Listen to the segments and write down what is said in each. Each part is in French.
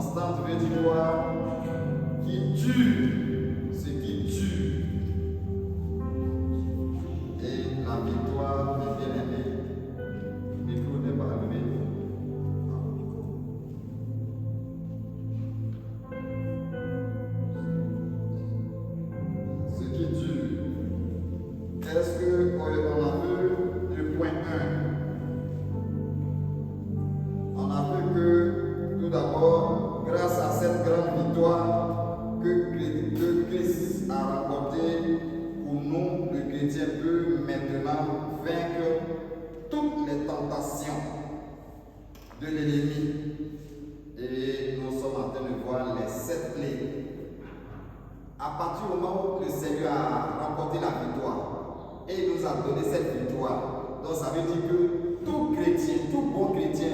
Constante veut dire quoi? Qui tue, ce qui tue. Et la victoire, mes bien-aimés, le micro n'est pas allumé. Ce qui tue. Est-ce qu'on a vu le point 1? On a vu que, tout d'abord, grâce à cette grande victoire que Christ a remportée pour nous, le chrétien peut maintenant vaincre toutes les tentations de l'ennemi. Et nous sommes en train de voir les 7 clés. À partir du moment où le Seigneur a remporté la victoire et il nous a donné cette victoire, donc ça veut dire que tout chrétien, tout bon chrétien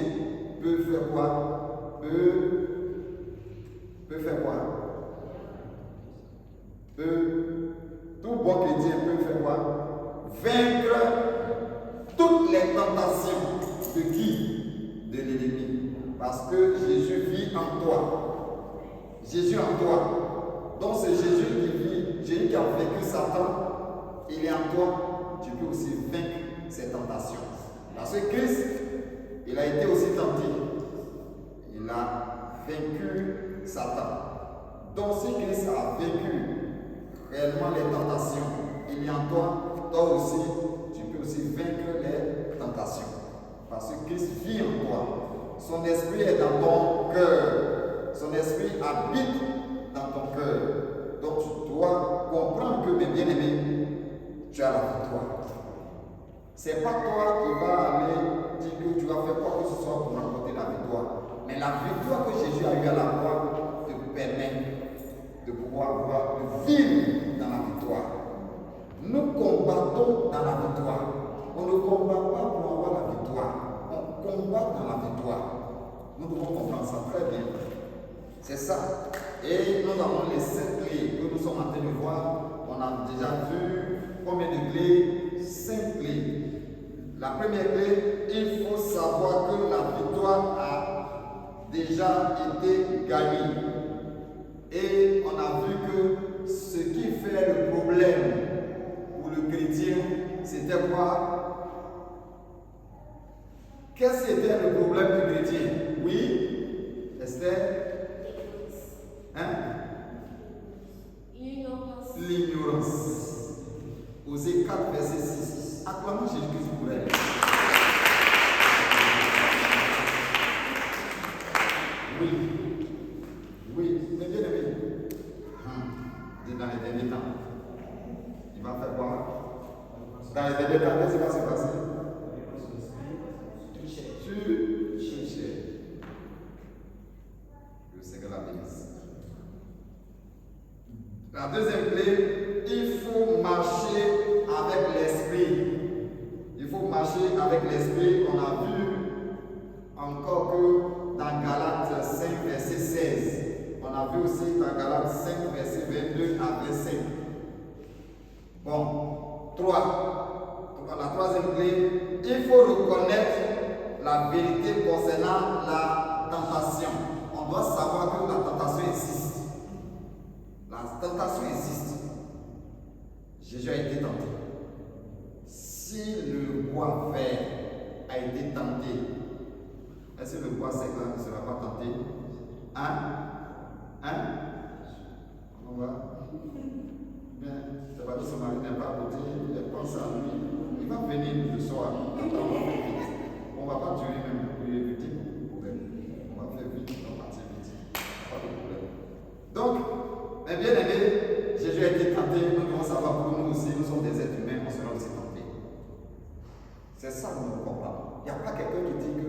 peut faire quoi? Peut faire quoi? Tout bon chrétien peut faire quoi? Vaincre toutes les tentations de qui? De l'ennemi. Parce que Jésus vit en toi. Jésus en toi. Donc c'est Jésus qui vit, Jésus qui a vaincu Satan, il est en toi, tu peux aussi vaincre ces tentations. Parce que Christ, il a été aussi tenté. Il a vaincu Satan. Donc si Christ a vaincu réellement les tentations, il est en toi, toi aussi, tu peux aussi vaincre les tentations. Parce que Christ vit en toi. Son esprit est dans ton cœur. Son esprit habite dans ton cœur. Donc tu dois comprendre que, mes bien-aimés, tu as la victoire. Ce n'est pas toi qui vas aller dire que tu vas faire quoi que ce soit pour remporter la victoire. Mais la victoire que Jésus a eue à la croix te permet de pouvoir vivre dans la victoire. Nous combattons dans la victoire. On ne combat pas pour avoir la victoire. On combat dans la victoire. Nous devons comprendre ça très bien. C'est ça. Et nous avons les 7 clés que nous sommes en train de voir. On a déjà vu combien de clés? 5 clés. La première clé, il faut savoir que la victoire a déjà été gagnée. Et on a vu que ce qui fait le problème pour le chrétien, c'était quoi? Qu'est-ce qui était le problème du chrétien? Oui, Esther? Hein? L'ignorance. Osée 4, verset 6. Acclamons Jésus-Christ pour elle. Oui. Oui, mais bien aimé. Dans les derniers temps. Il va faire quoi? Dans les derniers temps, qu'est-ce qui va se passer? Tu cherches. Le Seigneur la bénisse. La deuxième clé, il faut marcher avec l'esprit. Il faut marcher avec l'esprit. On a vu encore que dans Galates 5, verset 16. On a vu aussi dans Galates 5, verset 22 à 25. Bon, 3. La troisième clé, il faut reconnaître la vérité concernant la tentation. On doit savoir que la tentation existe. La tentation existe. Jésus a été tenté. Si le bois vert a été tenté, est-ce que le bois sec là ne sera pas tenté? On va. Mais c'est pas que son mari n'est pas à côté, il pense à lui. Il va venir le soir. On va pas durer même pour éviter le problème. On va faire vite, on va partir vite. Pas de problème. Donc, mes bien-aimés, Jésus a été tenté, nous devons savoir que nous aussi, nous sommes des êtres humains, on sera aussi tentés. C'est ça que nous comprenons. Il n'y a pas quelqu'un qui dit que.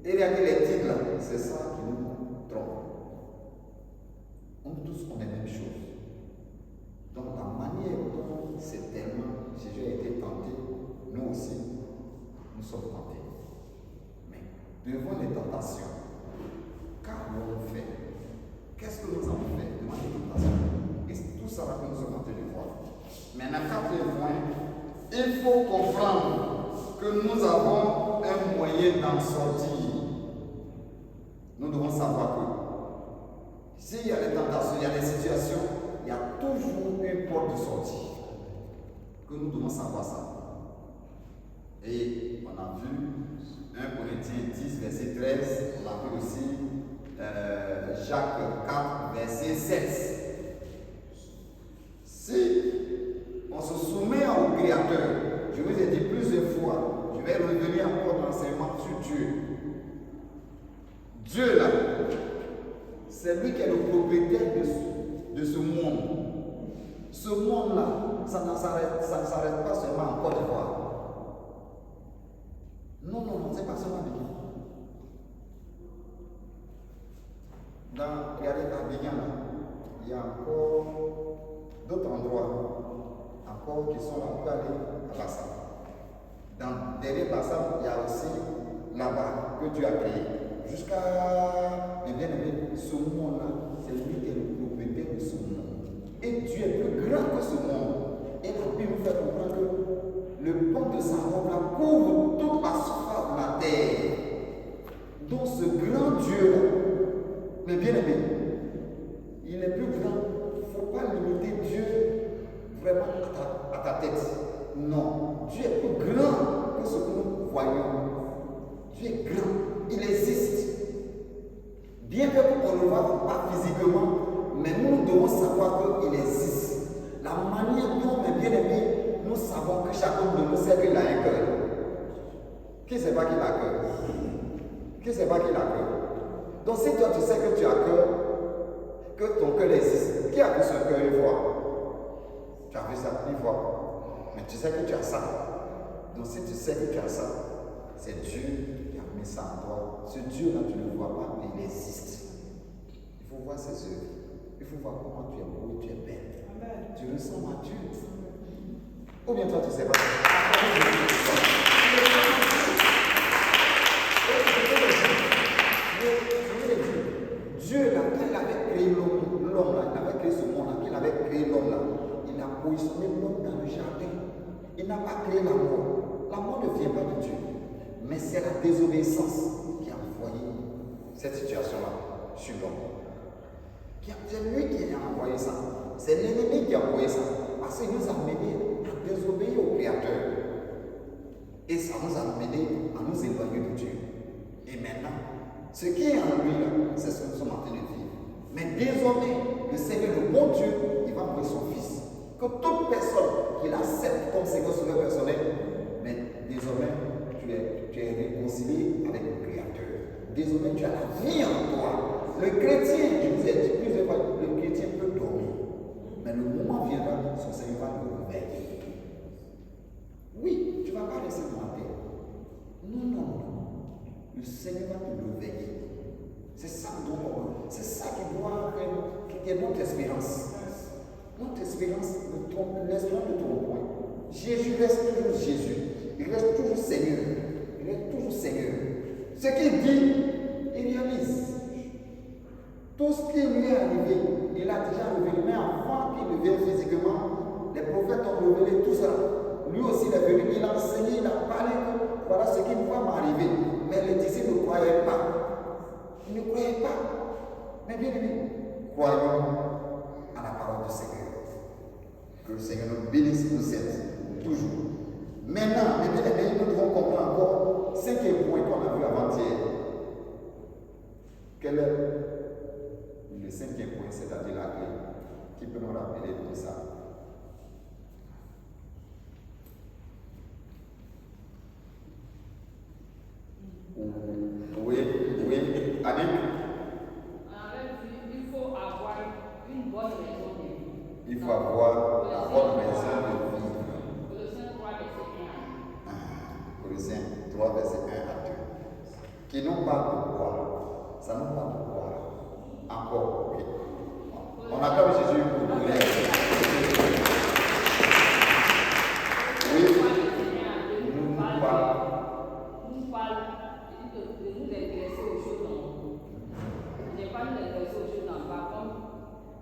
Et regardez les titres là, c'est ça qui nous trompe. On tous on est la même chose. Donc la manière dont c'est tellement Jésus a été tenté, nous aussi, nous sommes tentés. Mais devant les tentations, qu'avons-nous fait? Qu'est-ce que nous avons fait devant les tentations? Et c'est tout ça que nous sommes en train de voir. Maintenant, quatrième point, il faut comprendre que nous avons un moyen d'en sortir. nous devons savoir que s'il y a des tentations, il y a des situations, il y a toujours une porte de sortie. Que nous devons savoir ça. Et on a vu 1 Corinthiens 10, verset 13, on a vu aussi Jacques 4, verset 16. Si on se soumet au Créateur, je vous ai dit plusieurs fois, je vais revenir encore dans l'enseignement sur Dieu. Dieu là, c'est lui qui est le propriétaire de ce monde. Ce monde-là, ça ne s'arrête pas seulement en Côte d'Ivoire. Non, c'est pas seulement Abidjan. Regardez Abidjan là, il y a encore d'autres endroits encore qui sont là, on peut aller à Bassam. Derrière Bassam, il y a aussi là-bas que Dieu a créé. Jusqu'à, mes bien-aimés, ce monde-là, c'est lui qui est le propriétaire de ce monde. Et Dieu est plus grand que ce monde. Et la Bible nous fait comprendre que le pan de sa robe là couvre toute la surface de la terre. Donc ce grand Dieu-là, mes bien-aimés, il est plus grand. Il ne faut pas limiter Dieu vraiment à ta tête. Non, Dieu est plus grand que ce que nous voyons. Dieu est grand, il existe. Bien qu'on ne le voit pas physiquement, mais nous devons savoir qu'il existe. La manière dont, mes bien-aimés, nous savons que chacun de nous sait qu'il a un cœur. Qui ne sait pas qu'il a un cœur? Qui ne sait pas qu'il a un cœur? Donc si toi tu sais que tu as cœur, que ton cœur existe, qui a vu son cœur une fois? Tu as vu ça une fois. Mais tu sais que tu as ça. Donc si tu sais que tu as ça, c'est Dieu qui a mis ça en toi. Ce Dieu-là, tu ne le vois pas, mais il existe. Il faut voir ses œuvres. Il faut voir comment tu es beau et tu es belle. Amen. Tu ressembles à Dieu. Ou bien toi, tu ne sais pas. Dieu, là, quand il avait créé l'homme, là, il avait créé ce monde-là, qu'il avait créé l'homme, là, il a positionné l'homme dans le jardin. Il n'a pas créé la mort. La mort ne vient pas de Dieu. Mais c'est la désobéissance qui a envoyé cette situation-là sur l'homme. C'est lui qui a envoyé ça. C'est l'ennemi qui a envoyé ça. Parce qu'il nous a menés à désobéir au Créateur. Et ça nous a menés à nous éloigner de Dieu. Et maintenant, ce qui est en lui, c'est ce que nous sommes en train de vivre. Mais désormais, le Seigneur, le bon Dieu, il va envoyer son Fils. Que toute personne qui l'accepte comme Seigneur sauveur personnel, mais désormais, tu es réconcilié avec le Créateur. Désormais, tu as la vie en toi. Le chrétien, je vous ai dit plusieurs fois, le chrétien peut dormir. Mais le moment viendra, son Seigneur va le réveiller. Oui, tu ne vas pas rester dans la terre. Non. Le Seigneur va te réveiller. C'est ça, c'est ça qui est notre espérance. Notre espérance, l'espérance de ton point. Jésus reste toujours Jésus. Il reste toujours Seigneur. Il reste toujours Seigneur. Ce qu'il dit, il réalise. Tout ce qui lui est arrivé, il a déjà révélé. Mais avant qu'il ne vienne physiquement, les prophètes ont révélé tout ça. Lui aussi, il est venu, il a enseigné, il a parlé que voilà ce qui va m'arriver. Mais les disciples ne croyaient pas. Ils ne croyaient pas. Mais bien aimé, croyons à la parole du Seigneur. Que le Seigneur nous bénisse, nous aide, toujours. Maintenant, nous devons comprendre encore 5e point qu'on a vu avant-hier. Quel est le 5e point, c'est-à-dire la clé, qui peut nous rappeler tout ça? Oui, Annick. Il faut avoir une bonne raison de vivre. Il faut avoir la bonne raison de vivre. Colossiens 3, verset 1 à 2. Qui nous parle de quoi? Ça nous parle de quoi? Encore, oui. On acclame Jésus pour nous. Oui, nous parle. Nous parle de nous intéresser aux choses en haut. Je n'ai pas nous intéresser aux choses en bas, comme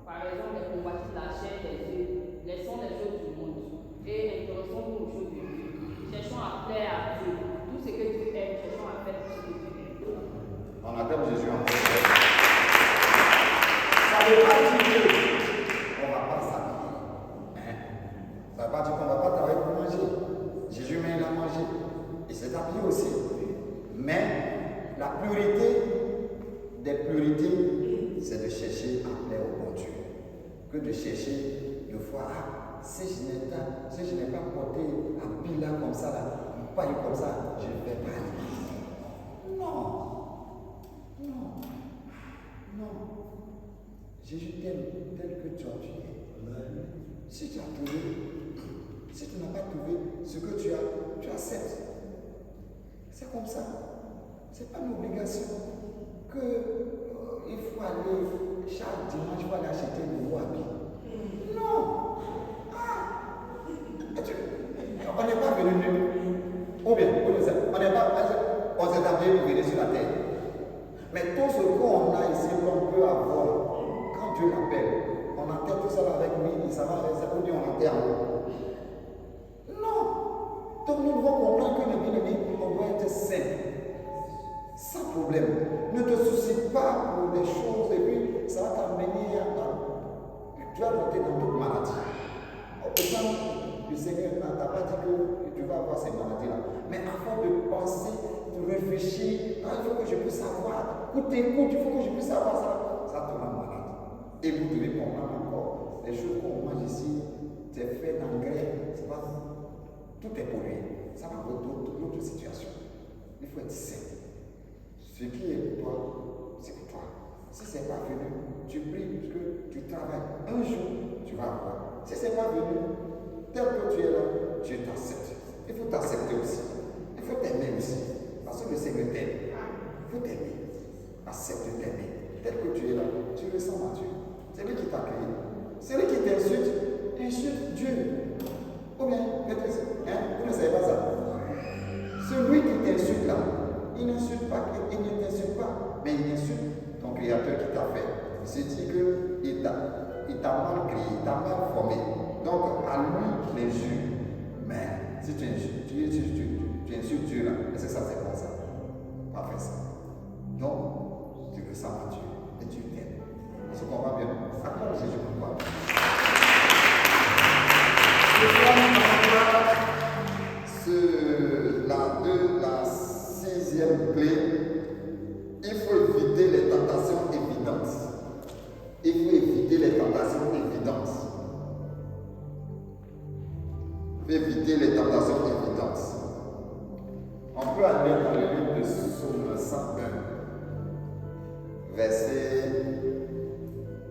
par exemple les combattre la chair, les yeux, laissons les choses du monde et intéressons-nous aux choses de Dieu. Cherchons à plaire à Dieu. Tout ce que Dieu aime, cherchons à faire tout ce que Dieu aime. On acclame Jésus encore. des priorités, c'est de chercher à plaire au bon Dieu. Que de chercher de voir, si je n'ai pas porté un bilan comme ça, là, pas comme ça, je ne vais pas à l'église. Non. Jésus t'aime tel que tu es. Si tu as trouvé, si tu n'as pas trouvé ce que tu as, tu acceptes. C'est comme ça. Ce n'est pas une obligation que il faut aller chaque dimanche pour aller acheter de nouveaux habits. Non. On n'est pas venu, ou bien, on s'est appelé pour venir sur la terre. Mais tout ce qu'on a ici, qu'on peut avoir, quand Dieu l'appelle, on enterre tout ça avec lui, ça va rester, ou bien on enterre en haut. Non. Donc nous devons comprendre que les bien-aimés, on doit être saint. Sans problème. Ne te soucie pas pour des choses et puis ça va t'amener à. Tu vas monter dans toute maladie. Au exemple, le Seigneur ne t'a pas dit que tu vas avoir ces maladies-là. Mais avant de penser, de réfléchir, il faut que je puisse savoir. Écoute, il faut que je puisse savoir ça. Ça te rend malade. Et vous devez comprendre encore les choses qu'on mange ici, c'est fait d'engrais, c'est pas. Tout est pollué. Ça va pour d'autres situations. Il faut être sain. Ce qui est pour toi, c'est pour toi. Si ce n'est pas venu, tu pries parce que tu travailles. Un jour, tu vas avoir. Si ce n'est pas venu, tel que tu es là, Dieu t'accepte. Il faut t'accepter aussi. Il faut t'aimer aussi. Parce que le Seigneur t'aime. Il faut t'aimer. Accepte de t'aimer. Tel que tu es là, tu ressembles à Dieu. C'est lui qui t'a créé. Celui qui insulte Dieu. Ou bien, vous ne savez pas ça. Celui qui t'insulte là, il ne t'insulte pas, mais il insulte ton créateur qui t'a fait. Il se dit qu'il t'a mal créé, il t'a mal formé. Donc, à lui, les juges. Mais si tu insultes Dieu là, c'est ça, c'est pas ça. Pas faire ça. Donc, tu ressembles à Dieu et tu t'aimes. On se comprend bien. Accorde Jésus pour toi. La sixième clé, il faut éviter les tentations évidentes. Il faut éviter les tentations évidentes. Il faut éviter les tentations évidentes. On peut aller dans le livre de Psaume 101, verset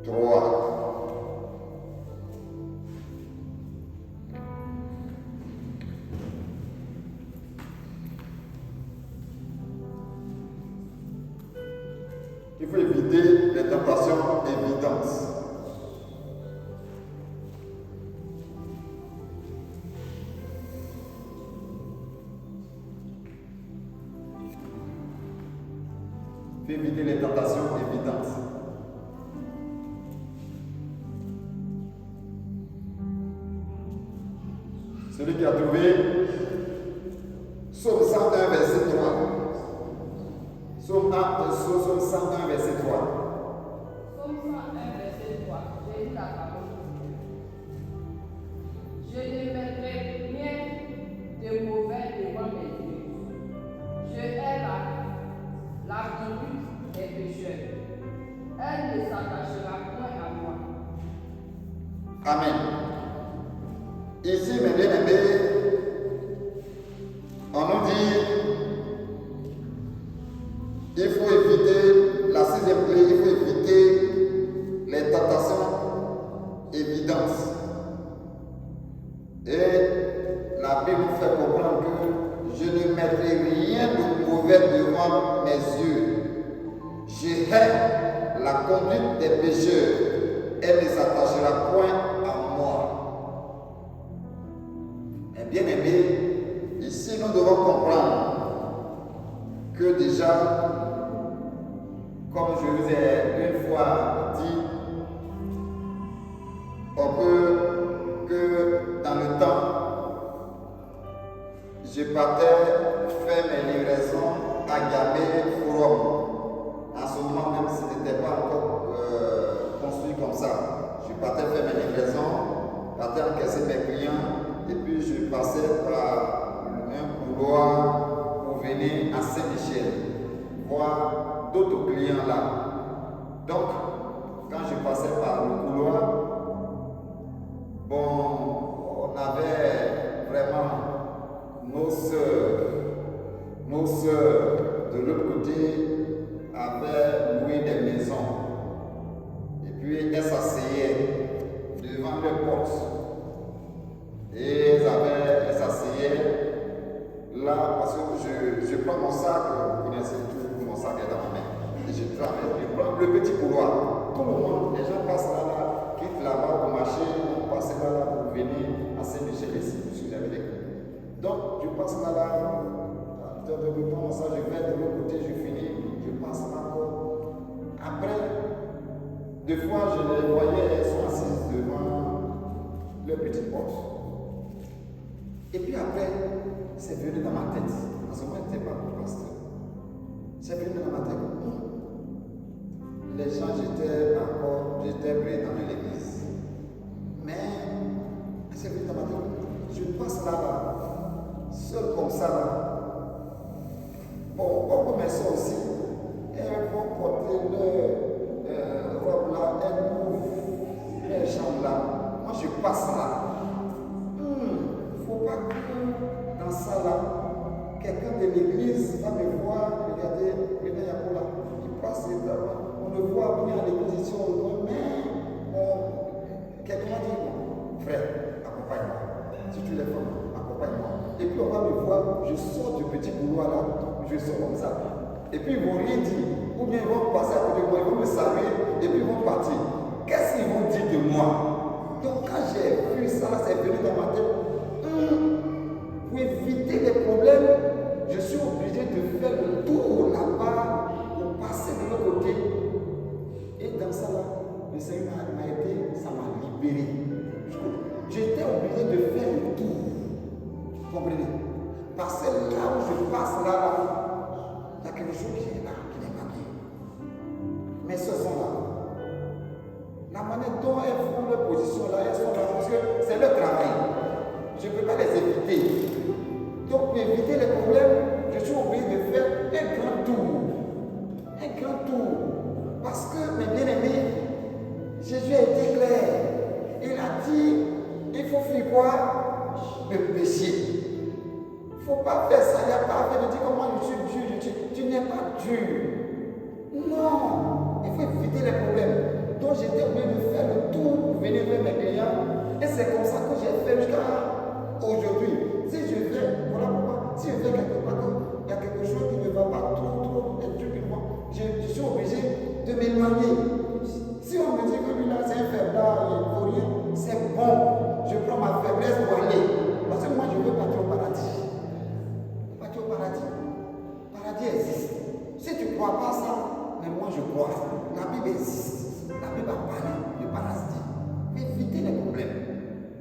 3. Il faut éviter les tentations évidentes. Il faut éviter les tentations évidentes. Celui qui a trouvé Psaume 101, verset 3. Psaume 101, verset 3. Psaume 101, verset 3. J'ai lu la parole de Dieu. Je ne mettrai rien de mauvais devant mes yeux. Je hais la conduite des pécheurs. Elle ne s'attachera point à moi. Amen. Ici, mes bien-aimés, on nous dit il faut éviter la sixième clé, il faut éviter les tentations évidentes. Et la Bible nous fait comprendre que je ne mettrai rien de mauvais devant mes yeux. Je hais la conduite des pécheurs. Elle ne s'attachera point à moi. Mais bien aimé, ici nous devons comprendre que déjà, comme je vous ai une fois dit, on peut que dans le temps, je partais faire mes livraisons à Gambé Forum. En ce moment, même si ce n'était pas encore construit comme ça, je partais faire mes livraisons, partais encaisser mes clients, et puis je passais par un couloir pour venir à Saint-Michel, voir d'autres clients clients là. Donc, quand je passais par le couloir, bon, on avait vraiment nos sœurs de l'autre côté avaient loué des maisons. Et puis elles s'asseyaient devant les portes. Et elles s'asseyaient là parce que je prends mon sac, vous connaissez tout, mon sac est dans ma main. Et je prends le petit couloir. Tout le monde, les gens passent là, quittent là-bas pour marcher, on passe là pour venir à Saint-Michel ici, puisque j'avais des clients. Donc je passe là, je prends mon sac, je vais de l'autre côté, je finis, je passe encore. Après, deux fois je les voyais, elles sont assises devant leur petite porte. Et puis après, c'est venu dans ma tête. En ce moment, je n'étais pas mon pasteur. C'est venu dans ma tête. Les gens, j'étais président de l'église. Mais, c'est venu dans ma tête. Je passe là-bas, seul comme ça là. Bon, comme elles sont aussi, elles vont porter leur robe là, elles ouvrent les jambes là. Moi, je passe là. Pas que dans ça là, quelqu'un de l'église va me voir, regardez, Yakola, il passe là, on le voit venir à l'église ici, on le voit, mais quelqu'un dit, bon, frère, accompagne-moi. Si tu les femmes, accompagne-moi. Et puis on va me voir, je sors du petit couloir là, je sors comme ça. Et puis ils vont rien dire, ou bien ils vont passer à côté de moi, ils vont me saluer, et puis ils vont partir. Qu'est-ce qu'ils vont dire de moi? Donc quand j'ai vu ça, c'est venu dans ma tête. Pour éviter les problèmes, je suis obligé de faire le tour là-bas pour passer de l'autre côté. Et dans ça là, le Seigneur m'a aidé, ça m'a libéré. J'étais obligé de faire le tour. Vous comprenez? Parce que là où je passe là, il y a quelque chose qui est là, qui n'est pas bien. Mais ce sont là. La manière dont elles font leur position là, elles sont là parce que c'est leur travail. Je ne peux pas les éviter. Donc, pour éviter les problèmes, je suis obligé de faire un grand tour. Un grand tour. Parce que, mes bien-aimés, Jésus a été clair. Il a dit, il faut fuir quoi? Le péché. Il ne faut pas faire ça. Il n'y a pas à faire de dire comment je suis dur. Tu n'es pas dur. Non. Il faut éviter les problèmes. Donc, j'étais obligé de faire le tour pour venir vers mes clients. Et c'est comme ça que j'ai fait jusqu'à aujourd'hui. Si je vais, voilà pourquoi, si je vais quelque part, il y a quelque chose qui ne va pas trop, et Dieu qui moi, je suis obligé de m'éloigner. Si on me dit que lui là c'est un faiblard, il ne vaut rien, c'est bon. Je prends ma faiblesse pour aller. Parce que moi je veux partir au paradis. Partir au paradis. Le paradis existe. Si tu ne crois pas ça, mais moi je crois. La Bible existe. La Bible a parlé du paradis. Évitez les problèmes.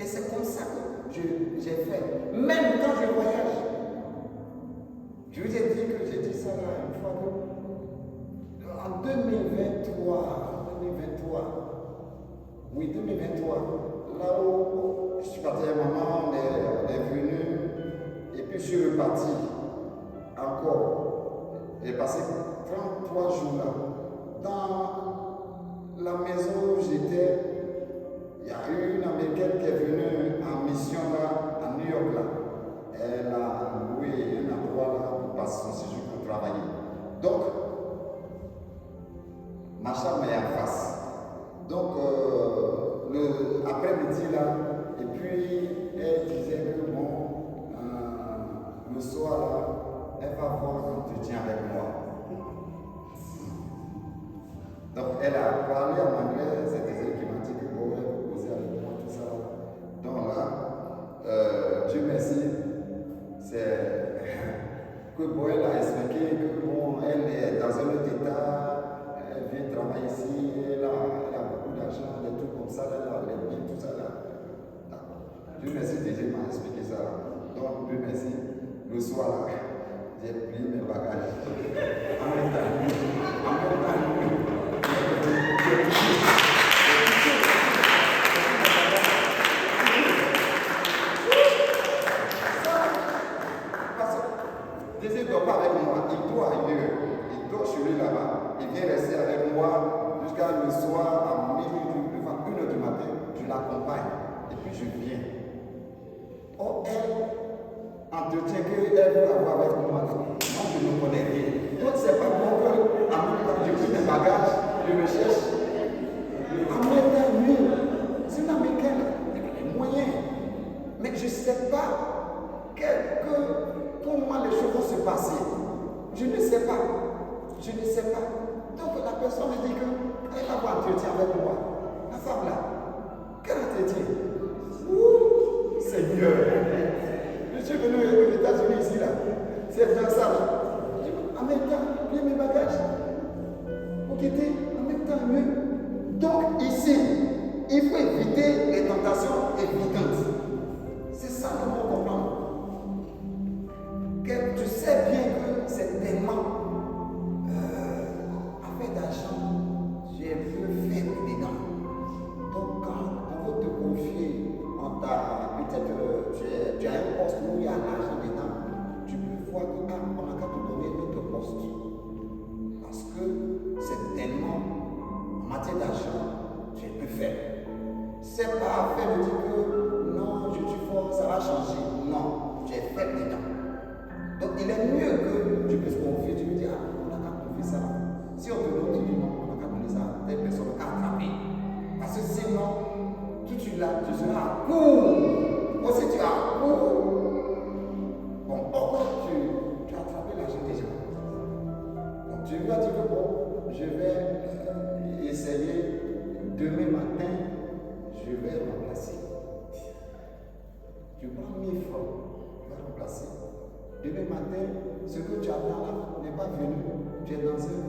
Et c'est comme ça que j'ai fait. Même quand je voyage. Je vous ai dit que j'ai dit ça là une fois. En 2023, là où je suis parti à maman, on est venu, et puis je suis reparti encore. J'ai passé 33 jours là. Dans la maison où j'étais, il y a eu une Américaine qui est venue en mission là, à New York là. Elle a loué un endroit là pour passer son séjour pour travailler. Donc, ma chambre est en face. Donc, l'après-midi là, et puis elle disait que bon, le soir là, elle va avoir un entretien avec moi. Donc, elle a parlé en anglais, c'est des gens qui m'ont dit que bon, elle peut poser avec moi, tout ça. Donc là, Dieu merci, c'est que bon, elle a expliqué que bon, elle est dans un autre état, elle vient travailler ici, elle a beaucoup d'argent, des trucs comme ça, elle a les biens, tout ça là. Dieu merci, déjà m'a expliqué ça. Donc, Dieu merci, le soir là, j'ai plié mes bagages. En même temps, Jésus ne dort pas avec moi, il dort ailleurs, il dort chez lui là-bas. il vient rester avec moi jusqu'à le soir à minuit, enfin 1h du matin, je l'accompagne et puis je viens. Or, elle entretient qu'elle veut avoir avec moi. Moi, je ne connais rien. Donc, c'est pas bon que, à même temps, je pris mes bagages, je me cherche. En même temps, lui, c'est une américaine, les moyens. Mais je ne sais pas comment les choses vont se passer. Je ne sais pas. Je ne sais pas. Donc, la personne me dit qu'elle va avoir entretien avec moi. La femme là, quel entretien? Ouh, Seigneur. Je suis venu aux États-Unis ici là. C'est dans ça là. En même temps, j'ai mes bagages. Pour quitter, en même temps, mieux. Donc ici, il faut éviter les tentations évidentes. C'est ça que nous comprenons. Que tu sais bien que c'est tellement affaire d'argent, j'ai peu fait dedans. Donc quand on veut te confier en ta peut-être tu as un poste où il y a l'argent dedans, tu peux voir que on n'a qu'à te donner notre poste. Parce que c'est tellement en matière d'argent, tu peux faire. C'est pas affaire de dire que non, je suis fort, ça va changer. Non, tu es fait dedans. Donc il est mieux que tu puisses confier, tu me dis, ah, on n'a qu'à confier ça. Si on te donne, tu dis non, on n'a qu'à donner ça à telle personne qu'à attraper. Parce que sinon, tu seras à court. Aussi tu as à court. Bon, pourquoi tu as attrapé l'argent des gens? Donc tu lui as dit que bon, je vais essayer demain matin, je vais remplacer. Tu prends 1000 francs, tu vas remplacer. Demain matin, ce que tu attends là n'est pas venu. Tu es dans un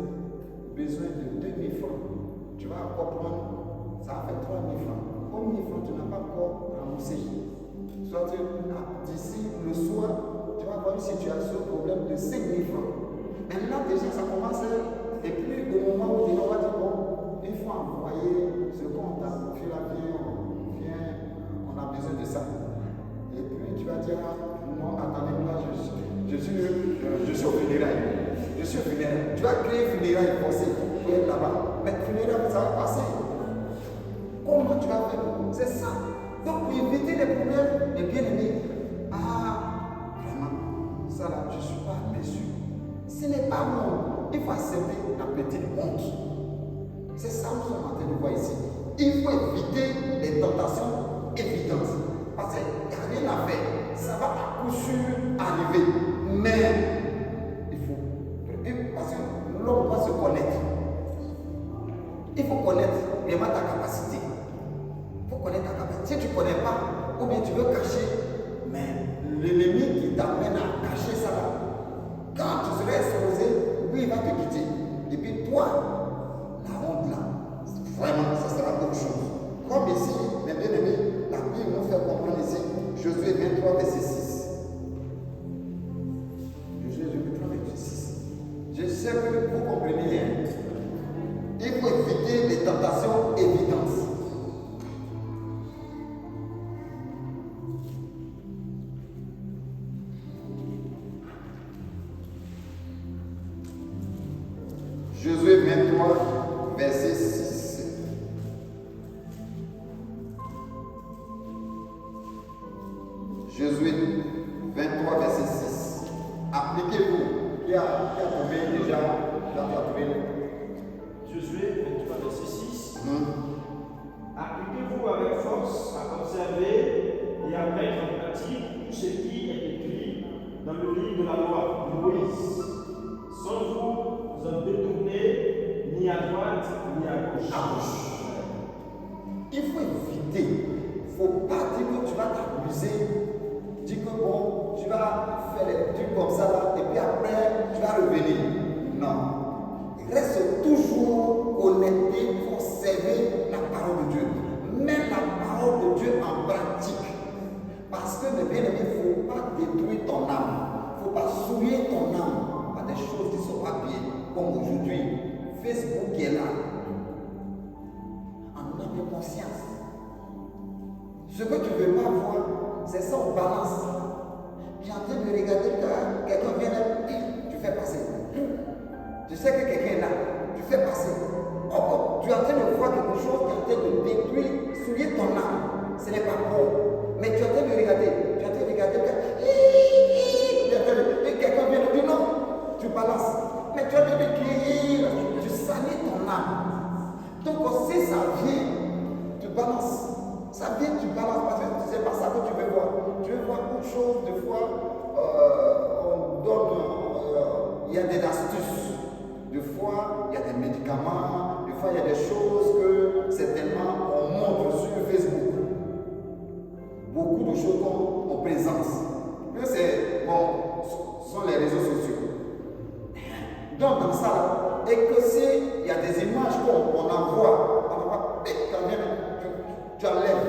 besoin de 2000 francs. Tu vas encore prendre, ça va faire 3000 francs. Comme 1000 francs, tu n'as pas encore remboursé. Soit d'ici le soir, tu vas avoir une situation, un problème de 5000 francs. Maintenant, déjà, ça commence. Et puis, au moment où on va dire, bon, il faut envoyer ce qu'on t'a confié là, viens, on a besoin de ça. Et puis, tu vas dire, non, attendez, moi, je suis au funérail. Je suis au funérail. Tu vas créer funérail forcé pour être là-bas. Mais funérail, ça va passer. Comment tu vas faire? C'est ça. Donc, pour éviter les problèmes, les bien-aimés, vraiment, ça là, je ne suis pas déçu. Ce n'est pas bon. Il faut accepter la petite honte. C'est ça que nous sommes en train de voir ici. Il faut éviter les tentations évidentes. Parce qu'il n'y a rien à faire. Ça va à coup sûr arriver. Mais il faut. Parce que l'homme doit se connaître. Il faut connaître vraiment ta capacité. Il faut connaître ta capacité. Si tu ne connais pas, ou bien tu veux cacher, mais l'ennemi qui t'amène à cacher ça là, quand tu seras exposé, lui il va te quitter. Et puis toi, la honte là, vraiment, ça sera autre chose. Comme ici, mes bien-aimés, la Bible nous fait comprendre ici, Josué 23, verset 6. Josué 23, verset 6. Je sais que vous comprenez rien. Il faut éviter les tentations évidentes. Josué 23, verset 6. Josué 23, verset 6. Appliquez-vous. Qui a trouvé déjà? Qui a trouvé? Josué 23, verset 6. Appliquez-vous avec force à observer et à mettre en pratique tout ce qui est écrit dans le livre de la loi de Moïse, sans vous en détourner ni à droite ni à gauche. Il faut éviter. Il ne faut pas dire que tu vas t'amuser. Dire que bon, tu vas faire des trucs comme ça là, et puis après, tu vas revenir. Non. Reste toujours connecté pour servir la parole de Dieu. Mets la parole de Dieu en pratique. Parce que, mes bien-aimés, il ne faut pas détruire ton âme. Il ne faut pas souiller ton âme par des choses qui ne sont pas bien. Comme aujourd'hui, Facebook qui est là. En âme de conscience. Ce que tu ne veux pas voir, c'est ça on balance. Tu es en train de regarder quelqu'un vient là, tu fais passer. Tu sais que quelqu'un est là, tu fais passer. Oh, tu es en train de voir quelque chose qui est en train de détruire, souiller ton âme. Ce n'est pas bon. Mais tu es en train de regarder, et quelqu'un vient de dire non, tu balances. Mais tu es en train de crier, tu salis ton âme. Donc si ça vient, tu balances. Ça vient, tu balances parce que c'est pas ça que tu veux voir. Tu veux voir autre chose, des fois, on donne, il y a des astuces. Des fois, il y a des médicaments, des fois, il y a des choses que certainement on montre sur Facebook. Beaucoup de choses qu'on présente. Que c'est, bon, ce sont les réseaux sociaux. Donc, dans ça, et que s'il y a des images qu'on envoie, quand même, tu enlèves.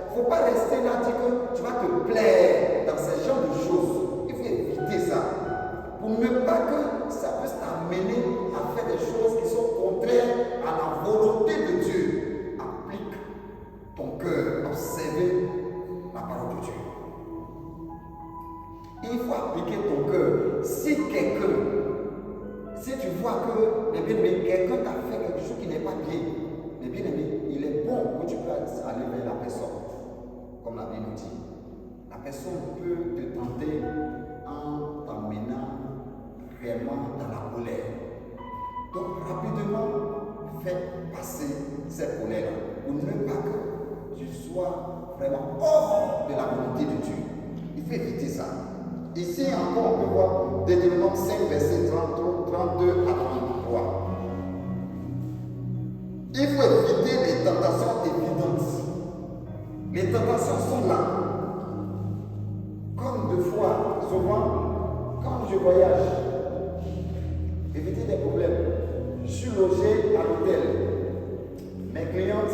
Il ne faut pas rester là, dire que tu vas te plaire dans ce genre de choses. Il faut éviter ça. Pour ne pas que ça puisse t'amener à faire des choses qui sont contraires à la volonté de Dieu. Applique ton cœur, observe la parole de Dieu. Il faut appliquer ton cœur. Si tu vois que, quelqu'un t'a fait quelque chose qui n'est pas bien, mais bien aimé, il est bon que tu peux aller vers la personne. Comme la Bible nous dit. La personne peut te tenter en t'emmenant vraiment dans la colère. Donc rapidement, faites passer cette colère-là. Pour ne pas que tu sois vraiment hors de la volonté de Dieu. Il faut éviter ça. Ici encore, on peut voir Deutéronome 5, verset 32 à 33. Il faut éviter les tentations évidentes. Les tentations sont là. Comme deux fois, souvent, quand je voyage, éviter des problèmes. Je suis logé à l'hôtel. Mes clients,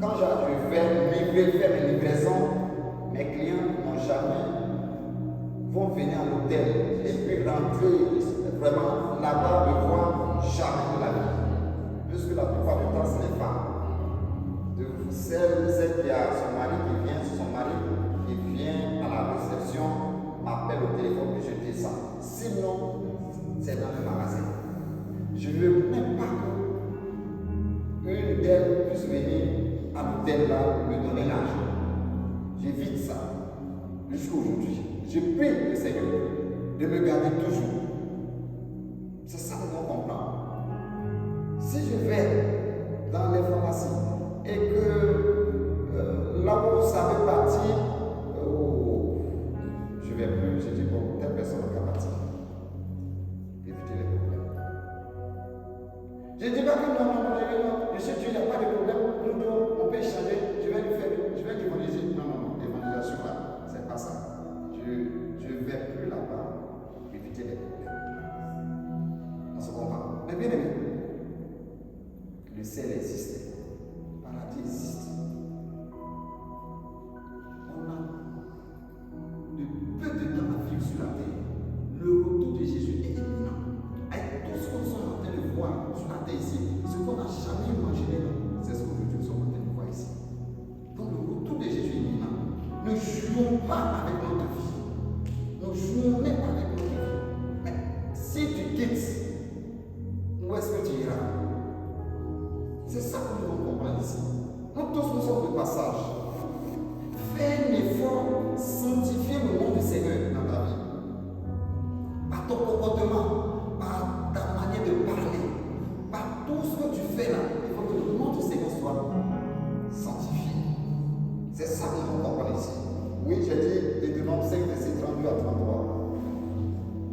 quand je vais faire mes livraisons, mes clients n'ont jamais vont venir à l'hôtel et puis rentrer vraiment là-bas, me voir jamais de la vie. Puisque la plupart du temps, c'est les femmes. De celle qui a son mari qui vient, c'est son mari qui vient à la réception, m'appelle au téléphone et je descends. Sinon, c'est dans le magasin. Je ne veux même pas qu'une d'elles puisse venir à l'hôtel là me donner l'argent. J'évite ça jusqu'à aujourd'hui. Je prie le Seigneur de me garder toujours. C'est ça que l'on comprend. Si je vais dans les pharmacies et que là où ça veut partir, je ne vais plus, je dis bon, telle personne va partir. Éviter les problèmes. Je ne dis pas que non, je sais Dieu, il n'y a pas de problème, on peut échanger, je vais lui évangéliser. Non, l'évangélisation là, c'est pas ça. Je ne vais plus là-bas pour éviter les problèmes. On se comprend. Mais bien aimé, le ciel existe, le paradis existe. On a de peu de temps à vivre sur la terre. Le retour de Jésus est imminent. Avec tout ce qu'on est en train de voir sur la terre ici, ce qu'on n'a jamais imaginé, c'est ce que nous sommes en train de voir ici. Donc le retour de Jésus est imminent. Ne jouons pas avec notre vie. Ne jouons même pas avec notre vie. Mais si tu quittes, où est-ce que tu iras? C'est ça que nous devons comprendre ici. Nous tous nous sommes de passage. Fais un effort, sanctifier le nom du Seigneur dans ta vie. Par ton comportement, par ta manière de parler, par tout ce que tu fais là, il faut que le nom du Seigneur soit sanctifié. C'est ça que nous devons comprendre ici. Oui, j'ai dit Deutéronome 5, verset 32 à 33.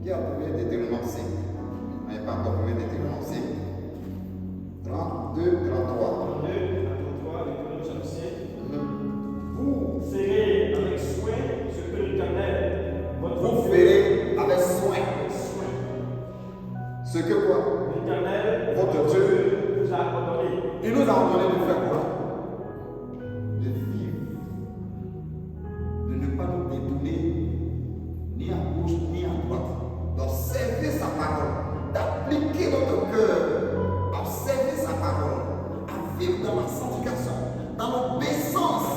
Qui a trouvé Deutéronome 5? Mais pas encore trouvé Deutéronome 5. 32, 33. 32 à 33, Deutéronome 5. Vous ferez avec soin ce que l'Éternel, votre Vous Dieu, ferez avec soin. Ce que quoi? l'Éternel, Votre Dieu vous a ordonné. Il nous a ordonné de faire quoi? De vivre. De ne pas nous détourner ni à gauche ni à droite. D'observer sa parole. D'appliquer notre cœur. Observer sa parole. À vivre dans la sanctification. Dans l'obéissance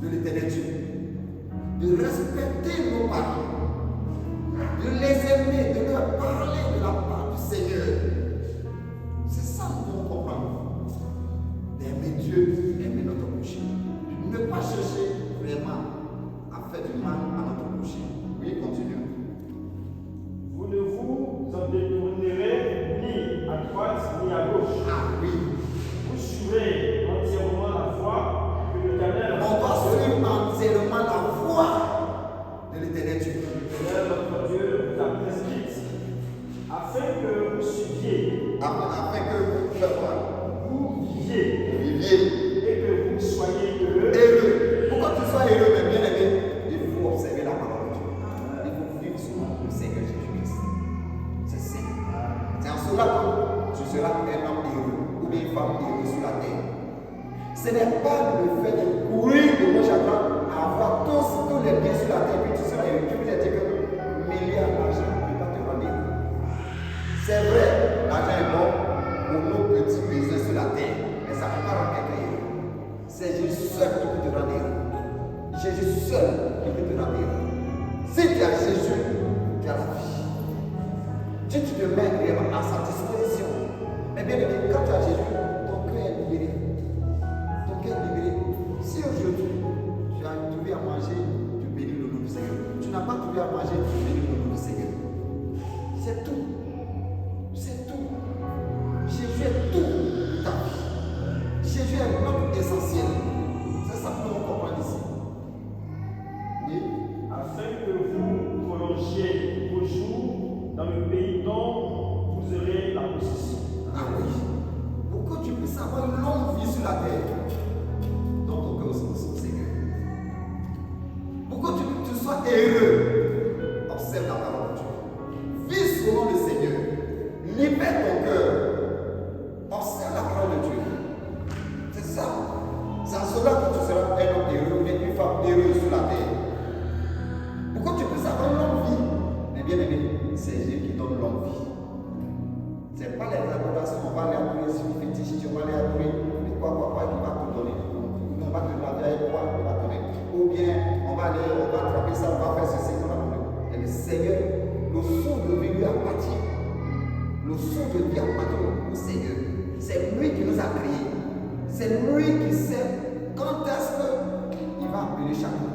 de l'Éternel Dieu. De respecter nos parents. De les aimer. De leur parler de la parole afin que vous faites quoi? Vous viviez Viviez et que vous soyez heureux. heureux. Pour que tu sois heureux, mais bien aimé, il faut observer la parole de Dieu. Il faut vivre selon le Seigneur Jésus-Christ. C'est simple. C'est en cela que tu seras un homme heureux ou bien une femme heureuse sur la terre. Ce n'est pas le fait de courir de gauche à droite à avoir tous les biens sur la terre, puis tu seras heureux. Je vous ai dit que milliards d'argent ne peut pas te rendre heureux. C'est vrai, l'argent est bon pour nos petits besoins sur la terre, mais ça ne peut pas rendre quelqu'un heureux. C'est Jésus seul qui peut te rendre heureux. Jésus seul qui peut te rendre heureux. Si tu as Jésus, tu as la vie. Si tu te mets vraiment à sa disposition, mais bien aimé, quand tu as Jésus, ton cœur est libéré. Ton cœur est libéré. Si aujourd'hui tu as trouvé à manger, tu bénis le nom du Seigneur. Tu n'as pas trouvé à manger, tu bénis le nom du Seigneur. C'est tout. C'est tout. Jésus est tout de ta vie. Jésus est notre essentiel. C'est ça que nous comprenons ici. Oui. Afin que vous prolongiez vos jours dans le pays dont vous aurez la possession. Ah oui. Pour que tu puisses avoir une longue vie sur la terre, dans ton cœur au Seigneur. Pour que tu sois heureux, observe la parole de Dieu. Vis selon le Seigneur. Libère ton cœur. Observe la parole de Dieu. C'est ça. C'est en cela que tu seras un homme heureux et une femme heureuse sur la terre. Pour que tu puisses avoir une longue vie. Mais bien aimé, c'est Dieu qui donne longue vie. Ce n'est pas les adorations, on va aller adorer sur les fétiches, on va aller adorer quoi qui va te donner. On va te laver avec quoi il va te donner. Ou bien on va attraper ça, on va faire ceci, on va te donner. Et le Seigneur, le son de vie lui appartient. Le son de vie appartient au Seigneur. C'est lui qui nous a créés. C'est lui qui sait quand est-ce qu'il va appeler chacun.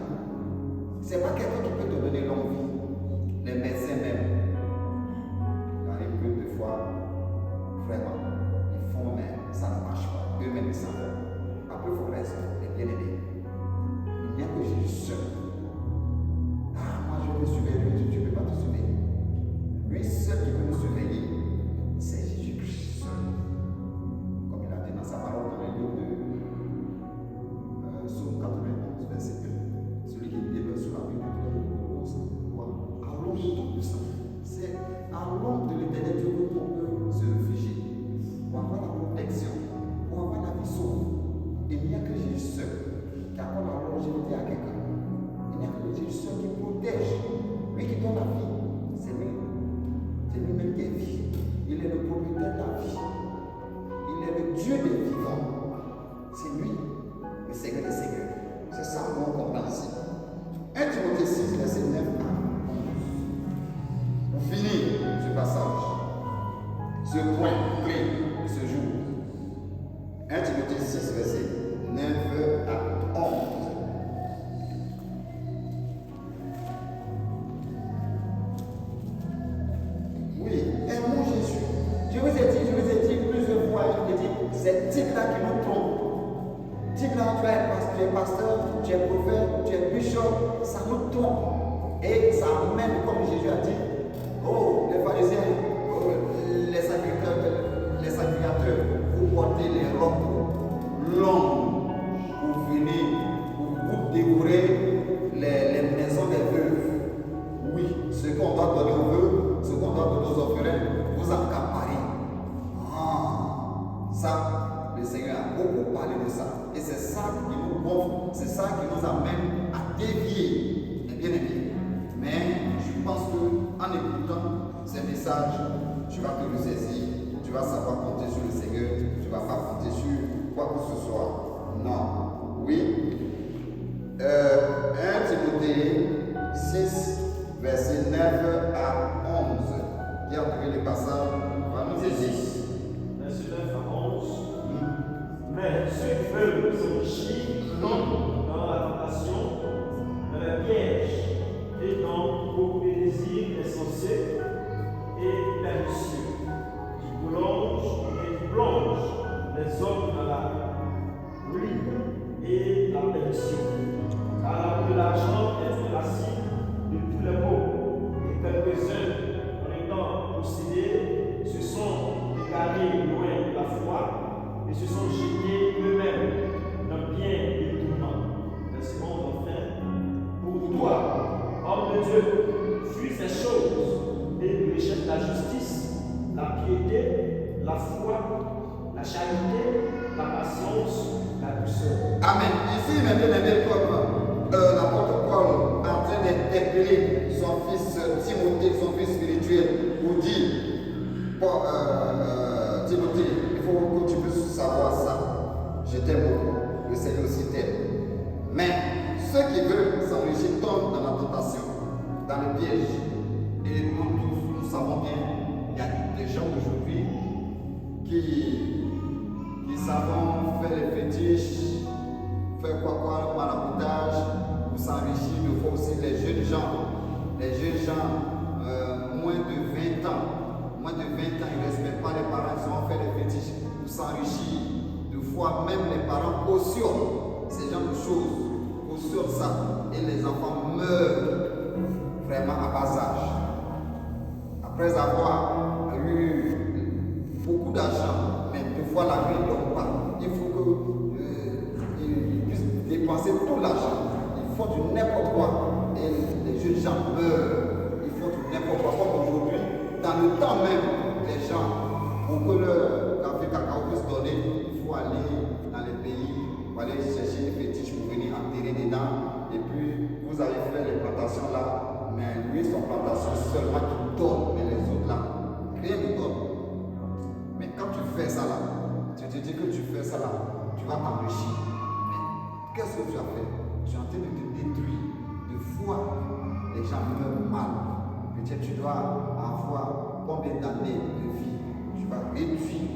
Ce n'est pas quelqu'un qui peut te donner longue vie. Les médecins même. Il arrive que des fois, vraiment, ils font, mais ça ne marche pas. Eux-mêmes, ils s'en vont. Après, il faut raison, les bien-aimés. Il n'y a que Jésus seul. Ah, moi, je veux surveiller, tu ne peux pas te surveiller. Lui seul qui peut nous surveiller, c'est Jésus-Christ seul. Comme il a dit dans sa parole dans le livre de Psaume 91, verset 2. Celui qui demeure sur la Bible de à l'ombre de ton puissant. C'est à l'ombre de l'éternel Dieu que on peut se réfugier. Pour avoir la protection, pour avoir la vie sauve. Il n'y a que Jésus seul qui accorde la longévité à quelqu'un. Il n'y a que Jésus seul qui protège. Lui qui donne la vie. C'est lui. C'est lui-même qui est vie. Il est le propriétaire de la vie. Il est le Dieu des vivants. C'est lui, le Seigneur des Seigneurs. C'est ça qu'on comprend ici. 1 Timothée 6, verset 9 à 11. Pour finir ce passage, ce point clé de ce jour. 1 Timothée 6, verset 9 à 11. Oui, aimons Jésus. Je vous ai dit plusieurs fois, je vous ai dit, c'est type-là qui nous trompe. Type-là, tu es pasteur, tu es prophète, tu es bishop, ça nous trompe. Et ça amène, comme Jésus a dit, oh, les pharisiens, oh, les sacrificateurs, vous portez les robes longues pour venir, pour vous dévorer les maisons des veuves. Oui, ce qu'on doit donner aux veuves, ce qu'on doit donner aux orphelins, vous accaparez. Ah, ça, le Seigneur a beaucoup parlé de ça. Et c'est ça qui nous gonfle, c'est ça qui nous amène à dévier. Et bien aimé. Mais je pense qu'en écoutant ces messages, tu vas te ressaisir, tu vas savoir compter sur le Seigneur, tu ne vas pas compter sur quoi que ce soit. Non. Oui. 1 Timothée 6, verset 9 à 11. Qui a trouvé les passages va nous aider. Verset 9 à 11. Mais ceux qui veulent s'enrichir tombent dans la tentation, dans la piège et dans beaucoup de désirs insensés et pernicieux, qui plongent les hommes dans la ruine et la perdition. Car l'amour de l'argent est la cible de tous les maux, et quelques-uns, en étant possédés, se sont égarés la foi, la charité, la patience, la douceur. Amen. Ici, mes bien-aimés, comme l'apôtre Paul est en train d'interpeller son fils Timothée, son fils spirituel, pour dire, Timothée, il faut que tu puisses savoir ça. Je t'aime beaucoup, le Seigneur aussi t'aime. Mais ceux qui veulent s'enrichir tombent dans la tentation, dans le piège. Et nous tous, nous savons bien, il y a des gens aujourd'hui qui savent faire les fétiches, faire quoi, maraboutage, pour s'enrichir. Il faut aussi les jeunes gens, moins de 20 ans. Moins de 20 ans, ils ne respectent pas les parents, ils ont fait des fétiches pour s'enrichir. De fois, même les parents cautionnent ces genres de choses, cautionnent ça, et les enfants meurent vraiment à bas âge. Après avoir eu beaucoup d'argent, mais des fois la vie ne donne pas. Il faut qu'ils puissent dépenser tout l'argent. Ils font du n'importe quoi, et les jeunes gens meurent. Ils font du n'importe quoi, comme aujourd'hui. Dans le temps même, les gens, pour que leur café cacao puisse donner, il faut aller dans les pays, pour aller chercher des fétiches pour venir enterrer dedans. Et puis, vous allez faire les plantations là, mais lui, son plantation seulement qui donne, mais les autres là, rien ne donne. Mais quand tu fais ça là, tu te dis que tu fais ça là, tu vas t'enrichir. Mais qu'est-ce que tu as fait? Tu es en train de te détruire. De fois, les gens meurent mal. Peut-être tu dois avoir combien d'années de vie. Tu vas réduire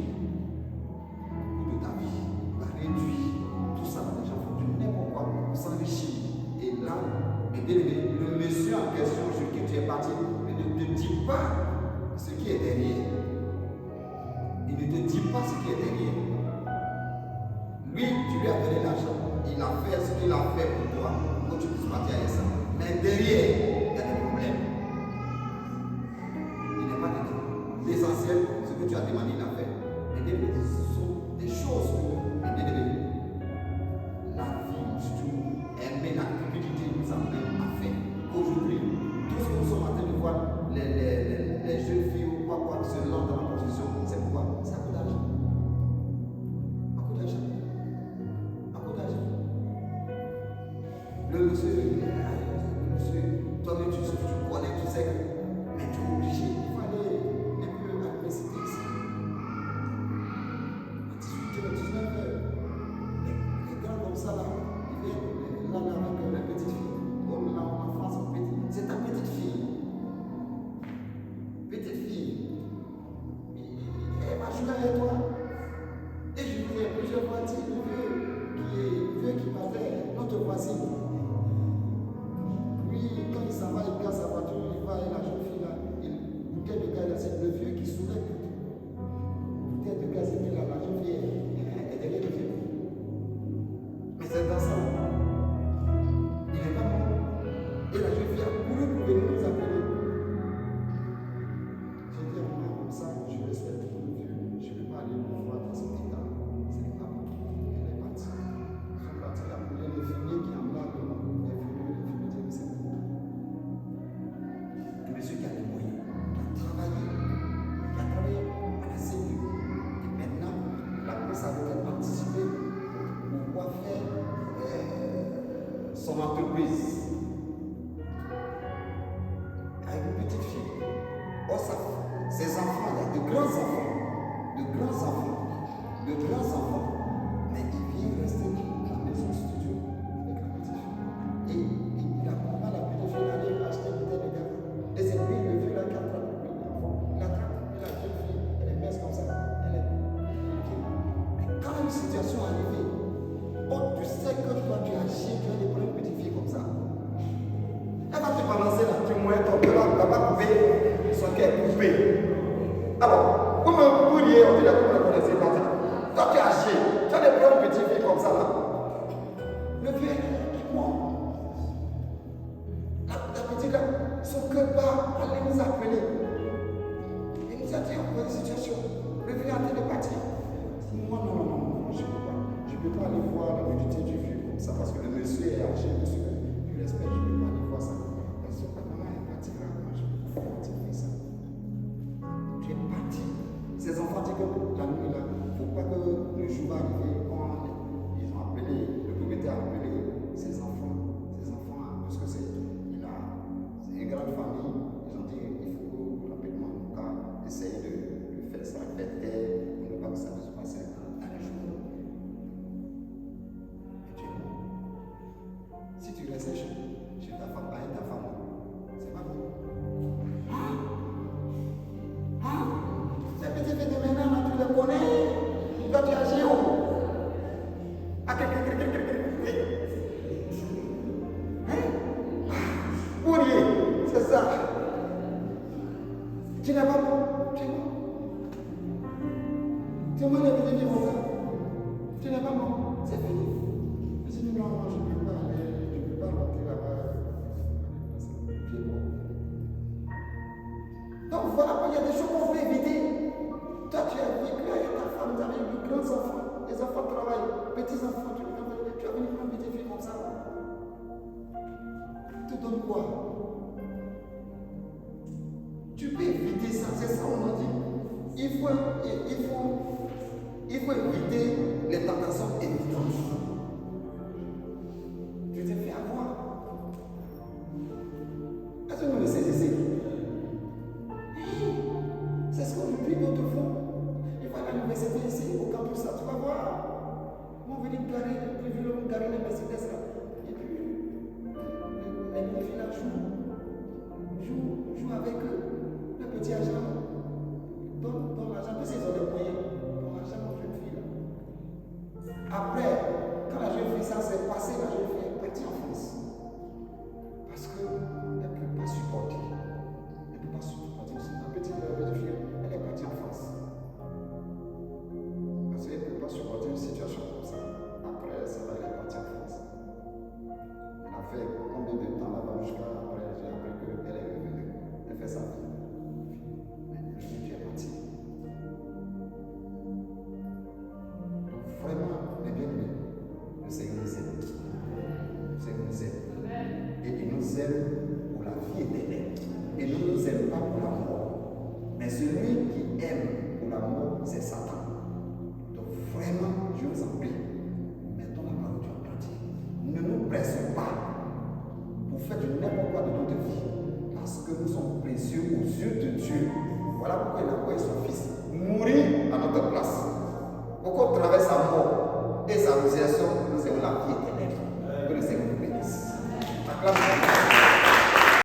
de ta vie. Tu vas réduire tout ça. Les gens font du n'importe quoi pour s'enrichir. Et là, le monsieur en question sur qui tu es parti, il ne te dit pas ce qui est derrière. Il ne te dit pas ce qui est derrière. Lui, tu lui as donné l'argent. Il a fait ce qu'il a fait pour toi, pour que tu puisses partir avec ça. Mais derrière, il y a des problèmes. L'essentiel, ce que tu as demandé, il a fait. Mais ce sont des choses que, la vie, surtout, aimer la cupidité, nous amène à faire. Aujourd'hui, tout ce que nous sommes en train de voir, les jeunes filles ou quoi se lancent dans la prostitution, c'est pourquoi? C'est à cause d'argent. À cause d'argent. À cause d'argent. Le monsieur, toi-même tu connais, tu sais que, mais tu es obligé. Son entreprise avec une petite fille. Oh, ça, ses enfants, il y a de grands enfants, mais ils viennent rester dans la maison studio avec la petite fille. Et il accompagne la petite fille d'aller acheter une bouteille de gaz. Et c'est lui, le vieux là, qui attrape l'enfant. Il attrape, et la jeune fille, elle est mince comme ça. Elle est. Mais quand une situation est arrivée, oh, tu sais que toi tu as chié, tu as des problèmes de petite fille comme ça. Elle va te balancer là, tu moins ton cœur, elle va couper son cœur coupé. Alors, vous me pourriez, on dirait que vous ne connaissez pas ça. Toi tu as chié, tu as des problèmes de petite fille comme ça là. Le vieux, il mort. La petite là, son cœur bat, allez nous appeler. Il nous a dit encore une situation. Le vieux est en train de partir. Moi non, je ne peux pas. Je ne peux pas aller voir la nudité du vieux comme ça parce que le monsieur est âgé, monsieur du respect, je ne peux pas aller voir ça. Parce que maman est partie là, moi je ne peux pas te faire ça. Tu es parti. dit que la nuit là, il ne faut pas que le jour va arriver quand ils ont appelé, le propriétaire a appelé ses enfants, parce que c'est une grande famille, ils ont dit il faut rapidement essayer de faire ça, faire taire, pour ne pas que ça se passe dans les jours. Et tu es bon. Si tu restes chez ta femme, avec ta femme, c'est pas bon. Ces petits filles de maintenant, tu les connais. Toi, tu agis où? Pourrier, c'est ça. Tu n'es pas bon. Tu es bon. Tu es bon, les petits filles comme ça. Tu n'es pas bon. C'est fini. Je dis non, je ne peux pas aller. Je ne peux pas rentrer là-bas. Tu es bon. Donc voilà, il y a des choses qu'on peut éviter. Toi, tu as vécu avec ta femme, tu as eu de grands enfants, les enfants travaillent, petits enfants, tu as venu prendre une petite fille comme ça. Tu te donnes quoi? Tu peux éviter ça, c'est ça on a dit. Il faut éviter les tentations évidentes. Tu t'es fait avoir. Est-ce que vous le saisissez? C'est ce qu'on nous dit d'autres font. Il va à l'université ici, au campus, ça, tu vas voir. On veut garer les Mercedes là. Et puis, les petites filles là jouent avec eux. Le petit agent donne l'argent, parce qu'ils ont les moyens.